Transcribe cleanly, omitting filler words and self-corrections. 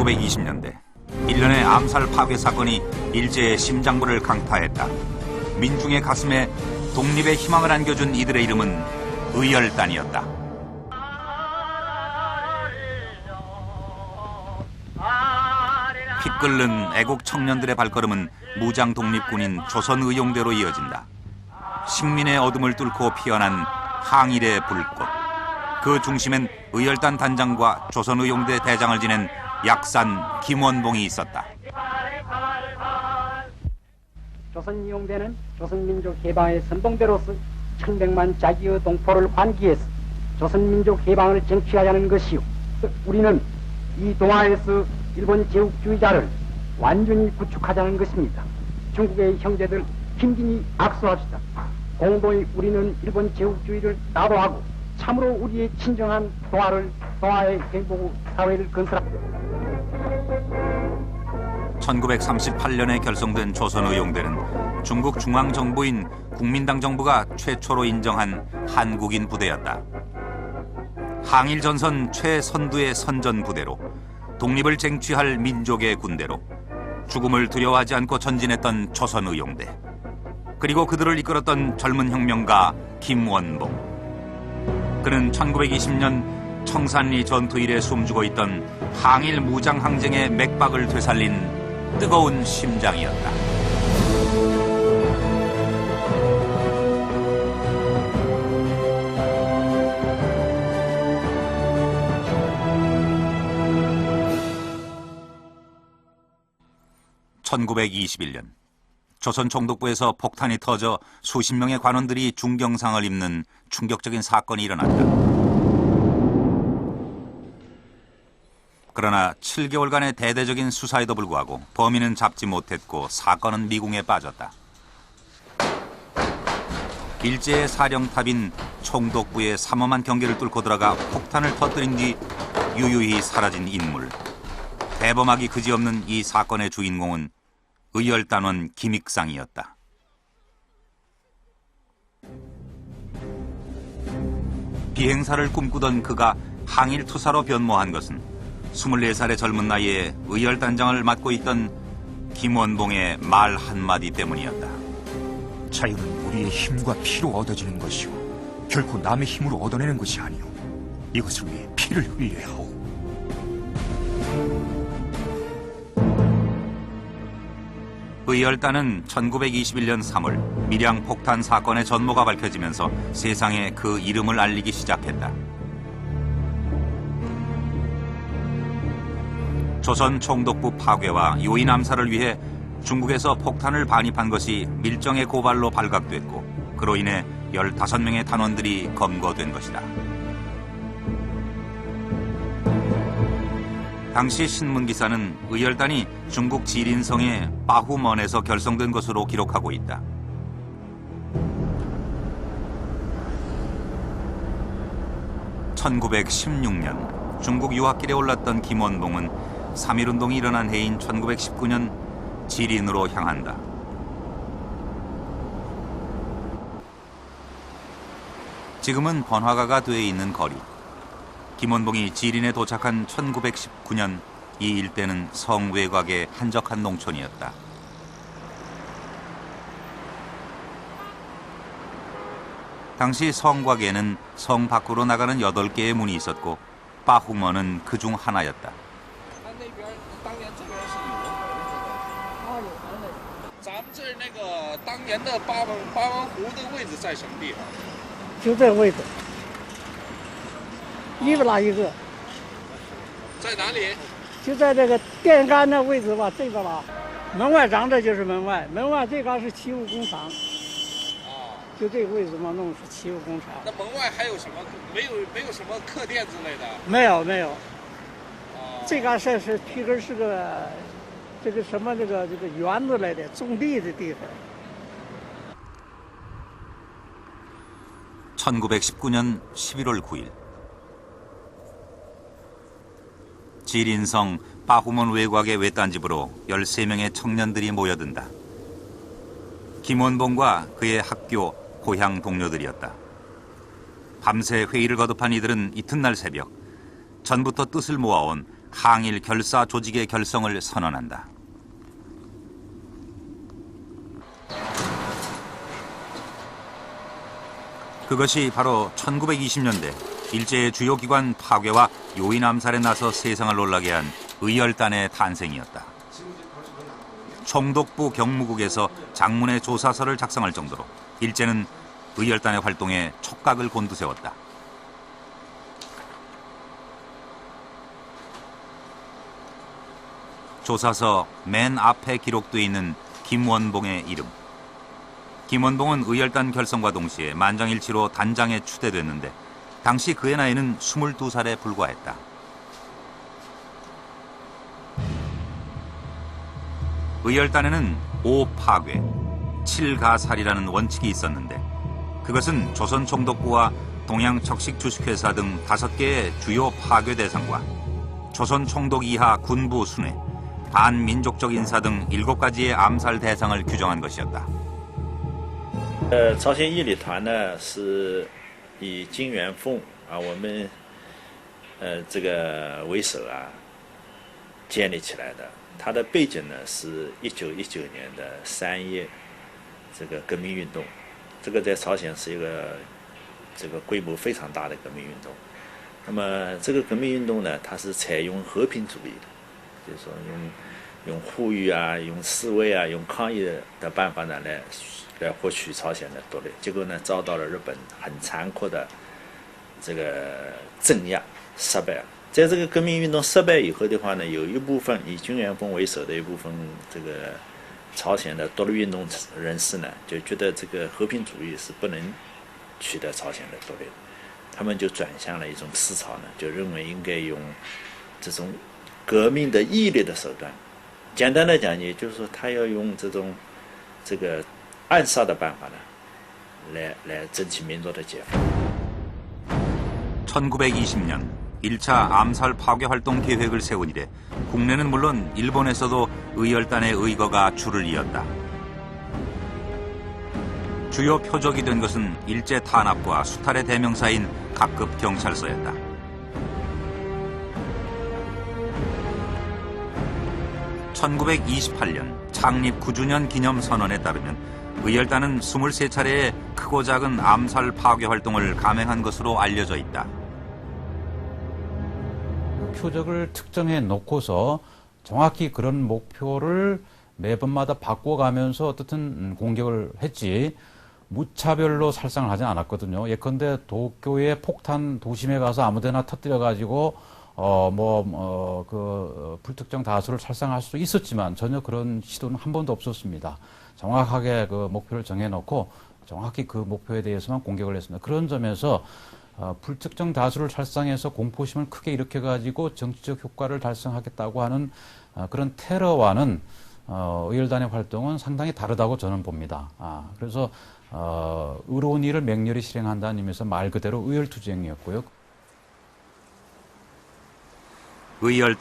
1920년대 일련의 암살 파괴 사건이 일제의 심장부를 강타했다. 민중의 가슴에 독립의 희망을 안겨준 이들의 이름은 의열단이었다. 피 끓는 애국 청년들의 발걸음은 무장 독립군인 조선의용대로 이어진다. 식민의 어둠을 뚫고 피어난 항일의 불꽃. 그 중심엔 의열단 단장과 조선의용대 대장을 지낸 약산 김원봉이 있었다. 조선의용대는 조선민족 해방의 선봉대로서 천백만 자기의 동포를 환기해서 조선민족 해방을 쟁취하자는 것이요. 우리는 이 동아에서 일본 제국주의자를 완전히 구축하자는 것입니다. 중국의 형제들 힘진히 악수합시다. 공동히 우리는 일본 제국주의를 나도하고 참으로 우리의 친정한 동아의 행복 사회를 건설합니다. 1938년에 결성된 조선의용대는 중국 중앙정부인 국민당 정부가 최초로 인정한 한국인 부대였다. 항일 전선 최선두의 선전 부대로 독립을 쟁취할 민족의 군대로 죽음을 두려워하지 않고 전진했던 조선의용대. 그리고 그들을 이끌었던 젊은 혁명가 김원봉. 그는 1920년 청산리 전투 일에 숨죽어 있던 항일 무장항쟁의 맥박을 되살린 뜨거운 심장이었다. (1921년) 조선 총독부에서 폭탄이 터져 수십 명의 관원들이 중경상을 입는 충격적인 사건이 일어났다. 그러나 7개월간의 대대적인 수사에도 불구하고 범인은 잡지 못했고 사건은 미궁에 빠졌다. 일제의 사령탑인 총독부의 삼엄한 경계를 뚫고 들어가 폭탄을 터뜨린 뒤 유유히 사라진 인물. 대범하기 그지없는 이 사건의 주인공은 의열단원 김익상이었다. 비행사를 꿈꾸던 그가 항일 투사로 변모한 것은 24살의 젊은 나이에 의열단장을 맡고 있던 김원봉의 말 한마디 때문이었다. 자유는 우리의 힘과 피로 얻어지는 것이오. 결코 남의 힘으로 얻어내는 것이 아니오. 이것을 위해 피를 흘려야 하오. 의열단은 1921년 3월 밀양 폭탄 사건의 전모가 밝혀지면서 세상에 그 이름을 알리기 시작했다. 조선 총독부 파괴와 요인 암살을 위해 중국에서 폭탄을 반입한 것이 밀정의 고발로 발각됐고 그로 인해 15명의 단원들이 검거된 것이다. 당시 신문기사는 의열단이 중국 지린성의 빠후먼에서 결성된 것으로 기록하고 있다. (1916년) 중국 유학길에 올랐던 김원봉은 3.1운동이 일어난 해인 1919년 지린으로 향한다. 지금은 번화가가 돼 있는 거리. 김원봉이 지린에 도착한 1919년 이 일대는 성 외곽의 한적한 농촌이었다. 당시 성곽에는 성 밖으로 나가는 8개의 문이 있었고 빠후먼은 그중 하나였다.就这位置，一个拉一个，在哪里？就在这个电杆的位置吧，这个吧，门外长这就是门外，门外这嘎是漆物工厂，就这个位置嘛，弄是漆物工厂。那门外还有什么？没有什么客店之类的？没有，这嘎是皮根是个这个什么这个园子来的，种地的地方。 1919년 11월 9일 지린성 빠후먼 외곽의 외딴집으로 13명의 청년들이 모여든다. 김원봉과 그의 학교, 고향 동료들이었다. 밤새 회의를 거듭한 이들은 이튿날 새벽 전부터 뜻을 모아온 항일 결사 조직의 결성을 선언한다. 그것이 바로 1920년대 일제의 주요 기관 파괴와 요인 암살에 나서 세상을 놀라게 한 의열단의 탄생이었다. 총독부 경무국에서 장문의 조사서를 작성할 정도로 일제는 의열단의 활동에 촉각을 곤두세웠다. 조사서 맨 앞에 기록돼 있는 김원봉의 이름. 김원봉은 의열단 결성과 동시에 만장일치로 단장에 추대됐는데 당시 그의 나이는 22살에 불과했다. 의열단에는 5파괴, 7가살이라는 원칙이 있었는데 그것은 조선 총독부와 동양 척식 주식회사 등 5개의 주요 파괴 대상과 조선 총독 이하 군부 순회, 반민족적 인사 등 7가지의 암살 대상을 규정한 것이었다. 朝鲜义理团呢是以金元凤啊我们这个为首啊建立起来的。它的背景呢是1919年的3月这个革命运动，这个在朝鲜是一个这个规模非常大的革命运动。那么这个革命运动呢，它是采用和平主义的，就是说用呼吁啊、用示威啊、用抗议的办法呢来获取朝鲜的独立，结果呢遭到了日本很残酷的这个镇压，失败了。在这个革命运动失败以后的话呢，有一部分以金元凤为首的一部分这个朝鲜的独立运动人士呢，就觉得这个和平主义是不能取得朝鲜的独立的，他们就转向了一种思潮呢，就认为应该用这种革命的毅力的手段。简单的讲，也就是说，他要用这个暗杀的办法呢，来争取民族的解放。 1920년 1차 암살 파괴 활동 계획을 세운 이래 국내는 물론 일본에서도 의열단의 의거가 줄을 이었다. 주요 표적이 된 것은 일제 탄압과 수탈의 대명사인 각급 경찰서였다. (1928년) 창립 9주년 기념 선언에 따르면 의열단은 23차례의 크고 작은 암살 파괴 활동을 감행한 것으로 알려져 있다. 표적을 특정해 놓고서 정확히 그런 목표를 매번마다 바꿔가면서 어떻든 공격을 했지 무차별로 살상을 하지 않았거든요. 예컨대 도쿄의 폭탄 도심에 가서 아무데나 터뜨려가지고 불특정 다수를 살상할 수도 있었지만 전혀 그런 시도는 한 번도 없었습니다. 정확하게 그 목표를 정해놓고 정확히 그 목표에 대해서만 공격을 했습니다. 그런 점에서 불특정 다수를 살상해서 공포심을 크게 일으켜가지고 정치적 효과를 달성하겠다고 하는 그런 테러와는 의열단의 활동은 상당히 다르다고 저는 봅니다. 그래서 의로운 일을 맹렬히 실행한다는 의미에서 말 그대로 의열투쟁이었고요. 의열단